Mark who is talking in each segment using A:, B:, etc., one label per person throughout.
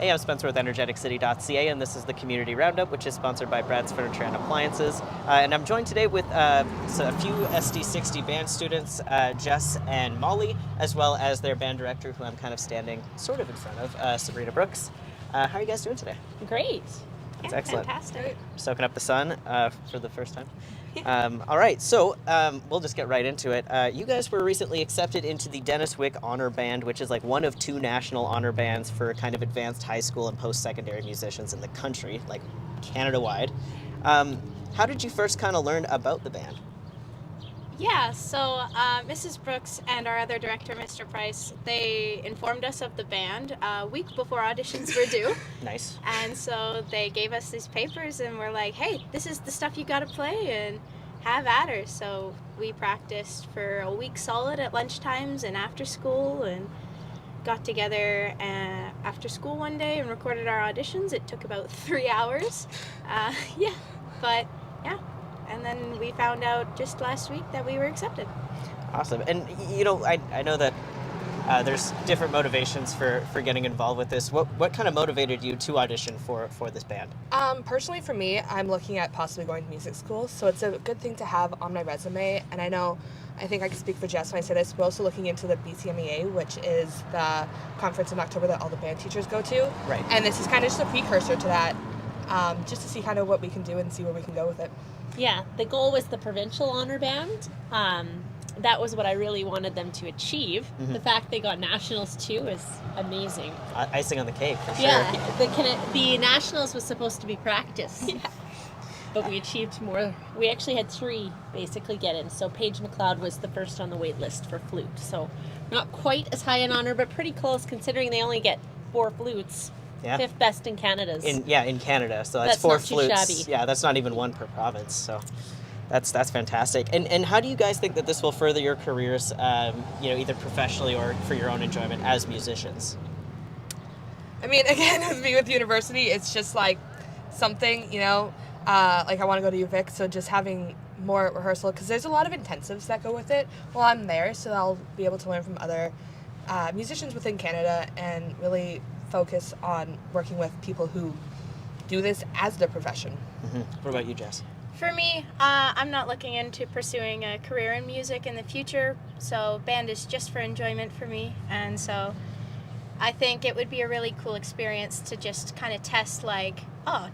A: Hey, I'm Spencer with Energeticcity.ca, and this is the Community Roundup, which is sponsored by Brad's Furniture and Appliances. And I'm joined today with a few SD60 band students, Jess and Molly, as well as their band director, who I'm kind of standing sort of in front of, Sabrina Brooks. How are you guys doing today?
B: Great.
A: That's excellent.
B: Fantastic.
A: Soaking up the sun for the first time. All right, so we'll just get right into it. You guys were recently accepted into the Denis Wick Honor Band, which is like one of two national honor bands for kind of advanced high school and post-secondary musicians in the country, like Canada-wide. How did you first kind of learn about the band?
B: Yeah, so Mrs. Brooks and our other director, Mr. Price, they informed us of the band a week before auditions were due.
A: Nice.
B: And so they gave us these papers and were like, hey, this is the stuff you got to play and have at her. So we practiced for a week solid at lunchtimes and after school and got together after school one day and recorded our auditions. It took about 3 hours. And then we found out just last week that we were accepted.
A: Awesome. And, you know, I know that there's different motivations for getting involved with this. What kind of motivated you to audition for this band?
C: Personally, for me, I'm looking at possibly going to music school, so it's a good thing to have on my resume. And I think I can speak for Jess when I say this, we're also looking into the BCMEA, which is the conference in October that all the band teachers go to.
A: Right.
C: And this is kind of just a precursor to that, just to see kind of what we can do and see where we can go with it.
D: Yeah, the goal was the provincial honor band. That was what I really wanted them to achieve. Mm-hmm. The fact they got nationals too is amazing.
A: Icing on the cake, for sure.
D: Yeah, the nationals was supposed to be practice. Yeah. But we achieved more. We actually had 3 basically get in. So Paige McLeod was the first on the wait list for flute. So not quite as high an honor, but pretty close considering they only get 4 flutes.
A: Yeah.
D: 5th best in Canada's.
A: In Canada. So that's 4 flutes. Not too shabby. Yeah, that's not even 1 per province. So that's fantastic. And how do you guys think that this will further your careers, either professionally or for your own enjoyment as musicians?
C: I mean, again, with me with university, it's just like something, like I want to go to UVic, so just having more rehearsal, because there's a lot of intensives that go with it while I'm there, so I'll be able to learn from other musicians within Canada and really focus on working with people who do this as their profession.
A: Mm-hmm. What about you, Jess?
B: For me, I'm not looking into pursuing a career in music in the future, so band is just for enjoyment for me, and so I think it would be a really cool experience to just kind of test, like,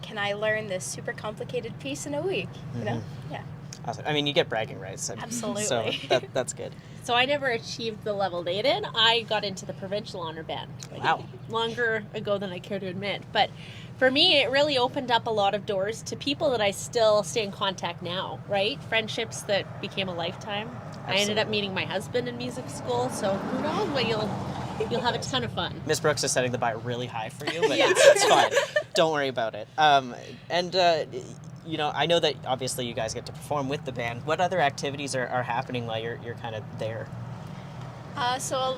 B: can I learn this super complicated piece in a week?
A: Mm-hmm.
B: Yeah.
A: Awesome. I mean, you get bragging rights.
B: Absolutely.
A: So that's good.
D: So I never achieved the level they did. I got into the provincial honor band.
A: Wow.
D: Longer ago than I care to admit. But for me, it really opened up a lot of doors to people that I still stay in contact now, right? Friendships that became a lifetime. Absolutely. I ended up meeting my husband in music school, so who knows, but you'll have a ton of fun.
A: Miss Brooks is setting the bar really high for you, but
D: yeah.
A: it's fine. Don't worry about it. I know that obviously you guys get to perform with the band. What other activities are happening while you're kind of there?
B: So a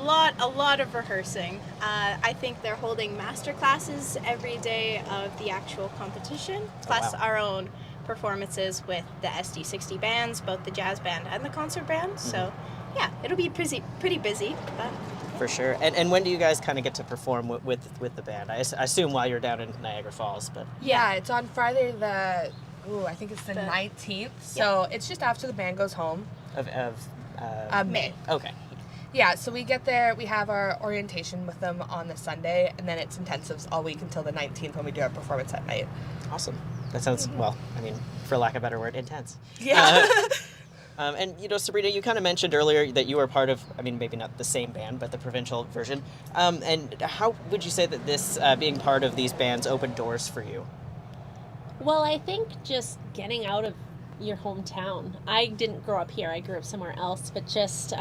B: lot of rehearsing. I think they're holding master classes every day of the actual competition, plus our own performances with the SD60 bands, both the jazz band and the concert band. Mm-hmm. So yeah, it'll be pretty busy. But
A: for sure. And when do you guys kind of get to perform with the band? I assume while you're down in Niagara Falls, but
C: yeah, it's on Friday I think it's the 19th. So it's just after the band goes home.
A: Of
C: May.
A: Okay.
C: Yeah, so we get there, we have our orientation with them on the Sunday, and then it's intensives all week until the 19th when we do our performance at night.
A: Awesome. That sounds, for lack of a better word, intense.
C: Yeah.
A: And, Sabrina, you kind of mentioned earlier that you were part of, maybe not the same band, but the provincial version. And how would you say that this, being part of these bands, opened doors for you?
D: Well, I think just getting out of your hometown. I didn't grow up here. I grew up somewhere else, but just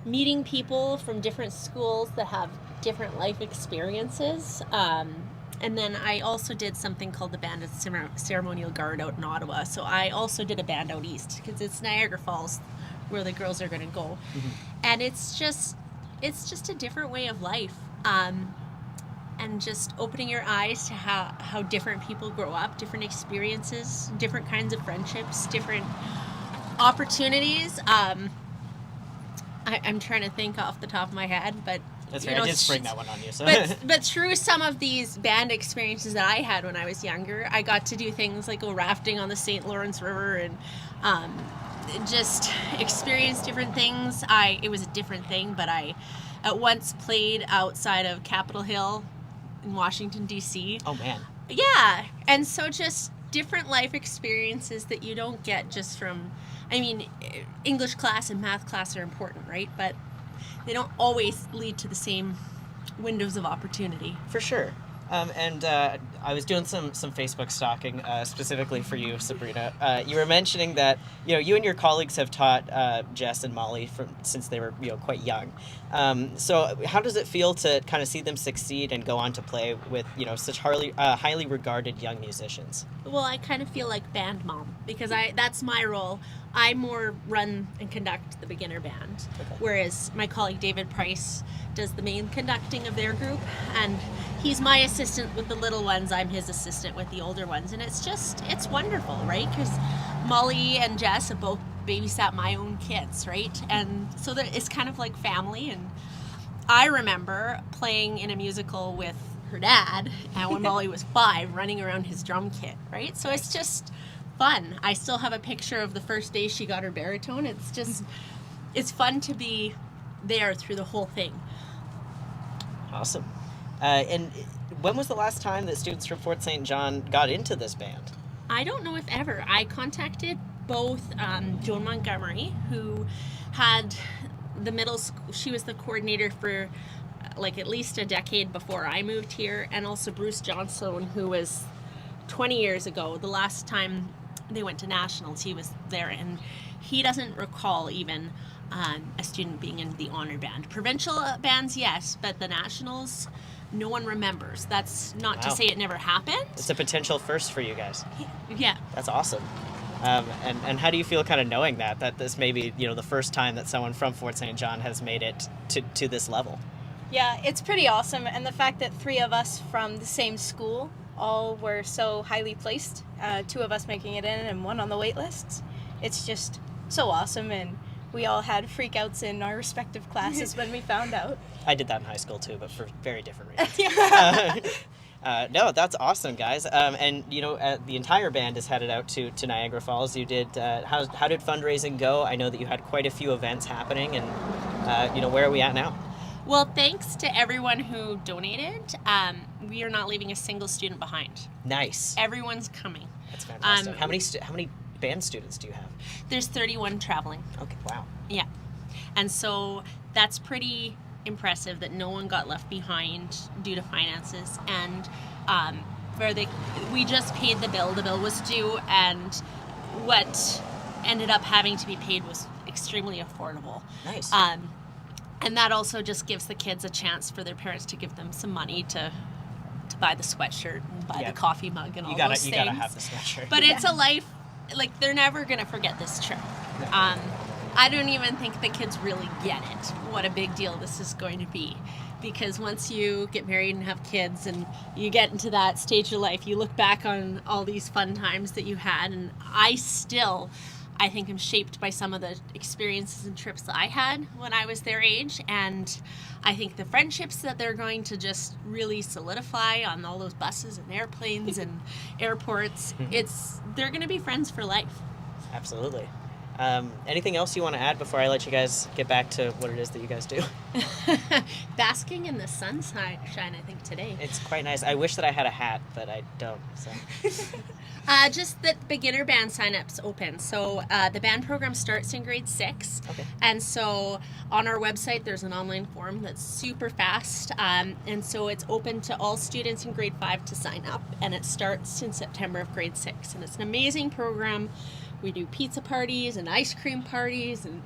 D: meeting people from different schools that have different life experiences. And then I also did something called the Band of Ceremonial Guard out in Ottawa. So I also did a band out east because it's Niagara Falls where the girls are going to go. Mm-hmm. And it's just a different way of life. And just opening your eyes to how different people grow up, different experiences, different kinds of friendships, different opportunities. I'm trying to think off the top of my head, but
A: That's
D: you
A: right.
D: know,
A: I did spring that one on you. So.
D: but through some of these band experiences that I had when I was younger, I got to do things like go rafting on the St. Lawrence River and just experience different things. It was a different thing, but I at once played outside of Capitol Hill in Washington, D.C.
A: Oh, man.
D: Yeah, and so just different life experiences that you don't get just from, I mean, English class and math class are important, right? But they don't always lead to the same windows of opportunity.
A: For sure. And I was doing some Facebook stalking specifically for you, Sabrina. You were mentioning that you and your colleagues have taught Jess and Molly since they were quite young. So how does it feel to kind of see them succeed and go on to play with such highly regarded young musicians?
D: Well, I kind of feel like band mom because that's my role. I more run and conduct the beginner band, whereas my colleague David Price does the main conducting of their group, and he's my assistant with the little ones. I'm his assistant with the older ones, and it's wonderful, right? Because Molly and Jess have both babysat my own kids, right? And so it's kind of like family. And I remember playing in a musical with her dad, and when Molly was 5, running around his drum kit, right? So it's just fun. I still have a picture of the first day she got her baritone. It's fun to be there through the whole thing.
A: Awesome. And when was the last time that students from Fort St. John got into this band?
D: I don't know if ever. I contacted both Joan Montgomery, who had the middle school. She was the coordinator for like at least a decade before I moved here, and also Bruce Johnstone, who was 20 years ago, the last time they went to nationals, he was there, and he doesn't recall even a student being in the honor band. Provincial bands, yes, but the nationals, no one remembers. That's not to say it never happened.
A: It's a potential first for you guys.
D: Yeah.
A: That's awesome. And how do you feel kind of knowing that this may be the first time that someone from Fort St. John has made it to this level?
B: Yeah, it's pretty awesome, and the fact that 3 of us from the same school all were so highly placed, 2 of us making it in and 1 on the wait lists, it's just so awesome, and we all had freakouts in our respective classes when we found out.
A: I did that in high school too, but for very different reasons. No, that's awesome, guys. And the entire band is headed out to Niagara Falls. You did. How did fundraising go? I know that you had quite a few events happening, and where are we at now?
D: Well, thanks to everyone who donated. We are not leaving a single student behind.
A: Nice.
D: Everyone's coming.
A: That's fantastic. How many band students do you have?
D: There's 31 traveling.
A: Okay. Wow.
D: Yeah. And so that's pretty impressive that no one got left behind due to finances. And we just paid the bill. The bill was due, and what ended up having to be paid was extremely affordable.
A: Nice.
D: And that also just gives the kids a chance for their parents to give them some money to buy the sweatshirt and buy the coffee mug and all those things. You gotta have the sweatshirt. But it's a life, like, they're never gonna forget this trip.
A: No.
D: I don't even think the kids really get it, what a big deal this is going to be. Because once you get married and have kids and you get into that stage of life, you look back on all these fun times that you had, and I think I'm shaped by some of the experiences and trips that I had when I was their age, and I think the friendships that they're going to just really solidify on all those buses and airplanes and airports, they're going to be friends for life.
A: Absolutely. Anything else you want to add before I let you guys get back to what it is that you guys do?
D: Basking in the sunshine, I think, today.
A: It's quite nice. I wish that I had a hat, but I don't. So.
D: Just that beginner band sign-ups open. So the band program starts in grade 6.
A: Okay.
D: And so on our website, there's an online form that's super fast. And so it's open to all students in grade 5 to sign up. And it starts in September of grade 6. And it's an amazing program. We do pizza parties and ice cream parties and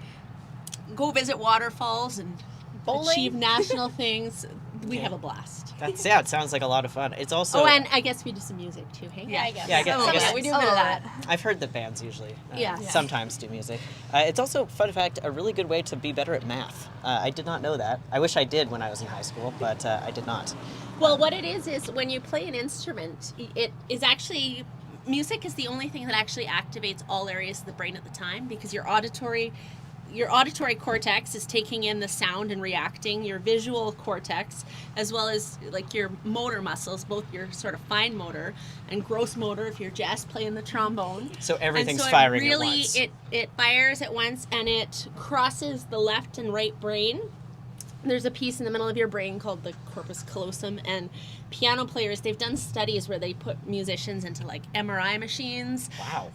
D: go visit waterfalls and
B: bowling.
D: Achieve national things. We have a blast.
A: It sounds like a lot of fun. It's also...
D: Oh, and I guess we do some music too, hey?
B: Yeah, I guess.
A: Yeah, I guess
B: we do a bit of that.
A: I've heard that bands usually
D: Yeah.
A: sometimes do music. It's also, fun fact, a really good way to be better at math. I did not know that. I wish I did when I was in high school, but I did not.
D: Well, what it is when you play an instrument, it is actually... Music is the only thing that actually activates all areas of the brain at the time, because your auditory your auditory cortex is taking in the sound and reacting, your visual cortex, as well as like your motor muscles, both your sort of fine motor and gross motor if you're Jess playing the trombone.
A: So everything's
D: And so
A: firing
D: it really,
A: at once.
D: It fires at once, and it crosses the left and right brain. There's a piece in the middle of your brain called the corpus callosum, and piano players, they've done studies where they put musicians into like MRI machines.
A: Wow.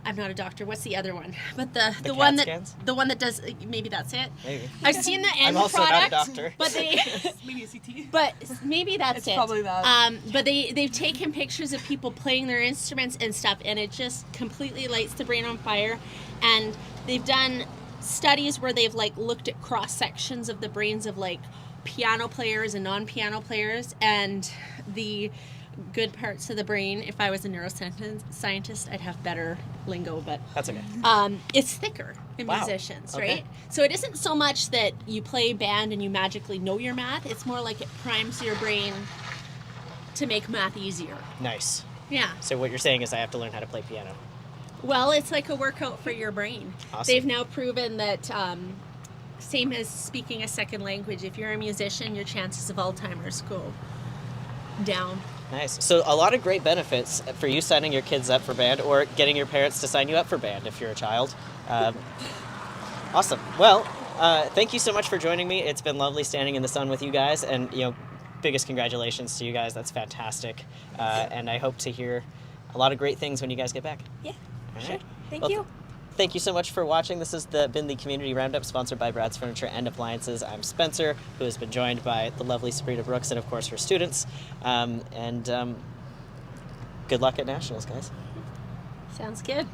D: I'm not a doctor. What's the other one? But the
A: CAT
D: one that
A: scans?
D: the one that does, maybe that's it.
A: Maybe.
D: I've seen the end
A: I'm also
D: product,
A: not a doctor.
D: but they
C: Maybe a CT.
D: but maybe that's
C: It's
D: it.
C: probably that.
D: But they've taken pictures of people playing their instruments and stuff, and it just completely lights the brain on fire. And they've done studies where they've like looked at cross sections of the brains of like piano players and non-piano players, and the good parts of the brain. If I was a neuroscientist, I'd have better lingo, but
A: That's okay.
D: it's thicker in
A: Wow.
D: musicians,
A: Okay.
D: right? So it isn't so much that you play band and you magically know your math. It's more like it primes your brain to make math easier.
A: Nice.
D: Yeah.
A: So what you're saying is I have to learn how to play piano.
D: Well, it's like a workout for your brain.
A: Awesome.
D: They've now proven that same as speaking a second language, if you're a musician, your chances of Alzheimer's go down.
A: Nice. So a lot of great benefits for you signing your kids up for band, or getting your parents to sign you up for band if you're a child. Awesome. Well, thank you so much for joining me. It's been lovely standing in the sun with you guys, and biggest congratulations to you guys. That's fantastic. And I hope to hear a lot of great things when you guys get back.
B: Yeah,
A: All
B: sure.
A: right.
B: Thank
A: Well,
B: you.
A: Thank you so much for watching. This has been the Community Roundup, sponsored by Brad's Furniture and Appliances. I'm Spencer, who has been joined by the lovely Sabrina Brooks and, of course, her students. Good luck at Nationals, guys.
D: Sounds good.